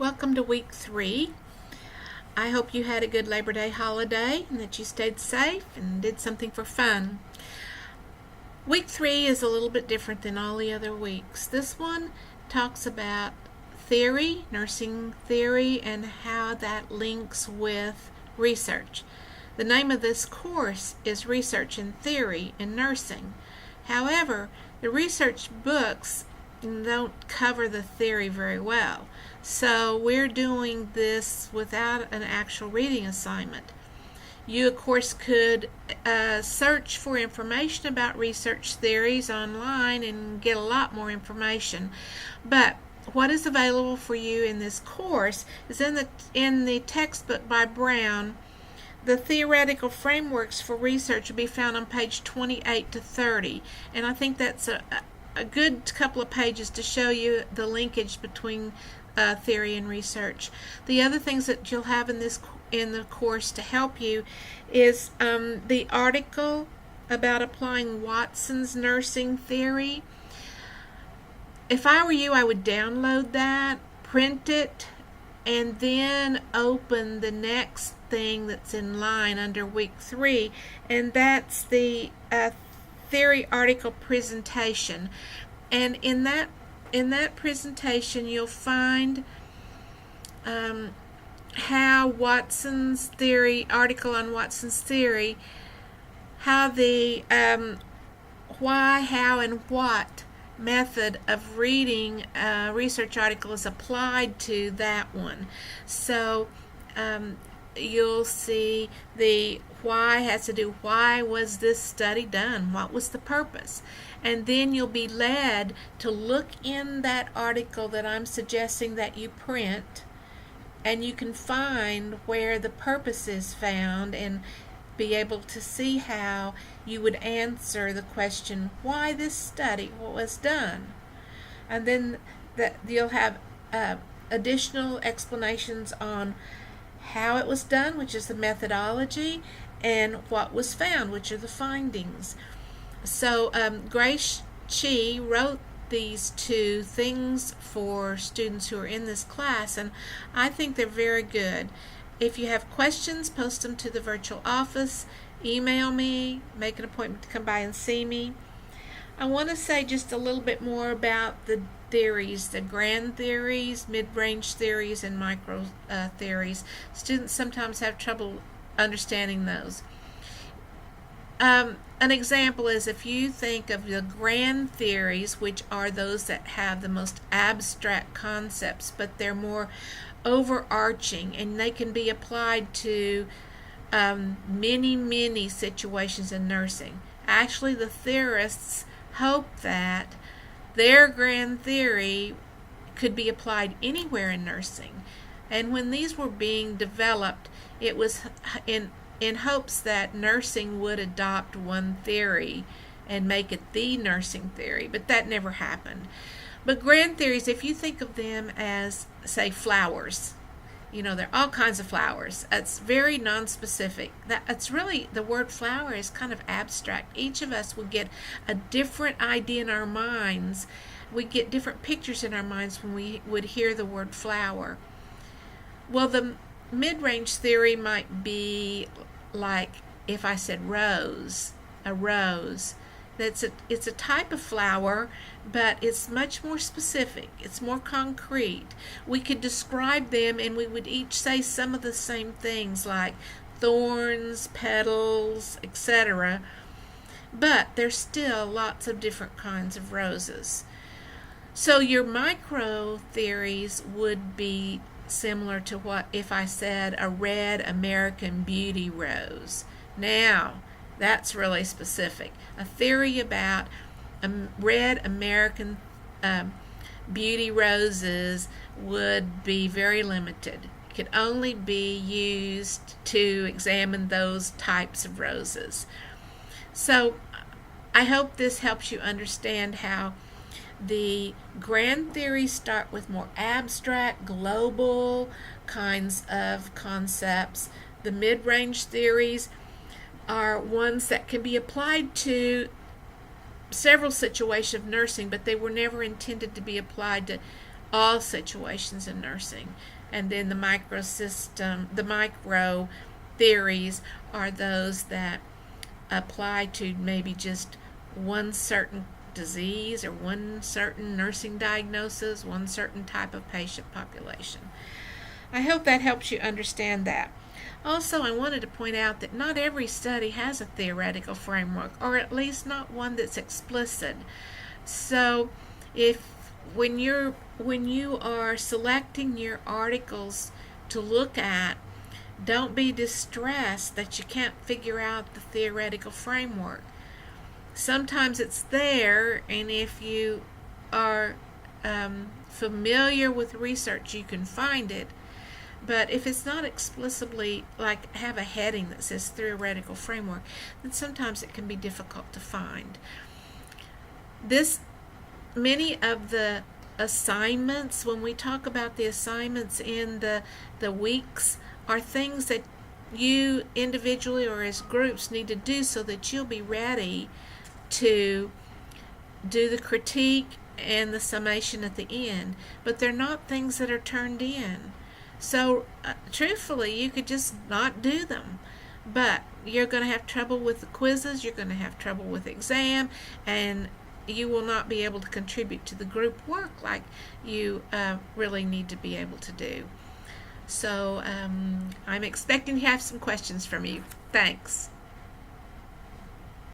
Welcome to week 3. I hope you had a good Labor Day holiday and that you stayed safe and did something for fun. Week 3 is a little bit different than all the other weeks. This one talks about theory, nursing theory, and how that links with research. The name of this course is Research and Theory in Nursing. However, the research books don't cover the theory very well. So we're doing this without an actual reading assignment. You, of course, could search for information about research theories online and get a lot more information. But what is available for you in this course is in the textbook by Brown. The theoretical frameworks for research will be found on page 28 to 30. And I think that's a good couple of pages to show you the linkage between theory and research. The other things that you'll have in the course to help you is the article about applying Watson's nursing theory. If I were you, I would download that, print it, and then open the next thing that's in line under week 3, and that's the theory article presentation. And in that presentation you'll find how Watson's theory, article on Watson's theory, how the why, how, and what method of reading a research article is applied to that one. So you'll see the why has to do, why was this study done? What was the purpose? And then you'll be led to look in that article that I'm suggesting that you print, and you can find where the purpose is found and be able to see how you would answer the question, why this study was done. And then you'll have additional explanations on how it was done, which is the methodology, and what was found, which are the findings. So Grace Chi wrote these two things for students who are in this class, and I think they're very good. If you have questions, post them to the virtual office, email me, make an appointment to come by and see me. I want to say just a little bit more about the theories, the grand theories, mid-range theories, and micro theories. Students sometimes have trouble understanding those. An example is if you think of the grand theories, which are those that have the most abstract concepts, but they're more overarching and they can be applied to many situations in nursing. Actually, the theorists hope that their grand theory could be applied anywhere in nursing. And when these were being developed, it was in hopes that nursing would adopt one theory and make it the nursing theory, but that never happened. But grand theories, if you think of them as, say, flowers, there are all kinds of flowers. It's very non-specific. It's really, the word flower is kind of abstract. Each of us would get a different idea in our minds. We get different pictures in our minds when we would hear the word flower. Well, the mid-range theory might be like if I said rose, a rose. It's a type of flower, but it's much more specific. It's more concrete. We could describe them and we would each say some of the same things like thorns, petals, etc. But there's still lots of different kinds of roses. So your micro theories would be similar to what if I said a red American beauty rose. Now, that's really specific. A theory about red American beauty roses would be very limited. It could only be used to examine those types of roses. So I hope this helps you understand how the grand theories start with more abstract, global kinds of concepts. The mid-range theories are ones that can be applied to several situations of nursing, but they were never intended to be applied to all situations in nursing. And then the micro theories are those that apply to maybe just one certain disease or one certain nursing diagnosis, one certain type of patient population. I hope that helps you understand that. Also, I wanted to point out that not every study has a theoretical framework, or at least not one that's explicit. So, when you are selecting your articles to look at, don't be distressed that you can't figure out the theoretical framework. Sometimes it's there, and if you are familiar with research, you can find it. But if it's not explicitly, like, have a heading that says theoretical framework, then sometimes it can be difficult to find. Many of the assignments, when we talk about the assignments in the weeks, are things that you individually or as groups need to do so that you'll be ready to do the critique and the summation at the end. But they're not things that are turned in. So, truthfully, you could just not do them. But you're going to have trouble with the quizzes, you're going to have trouble with exam, and you will not be able to contribute to the group work like you really need to be able to do. So, I'm expecting to have some questions from you. Thanks.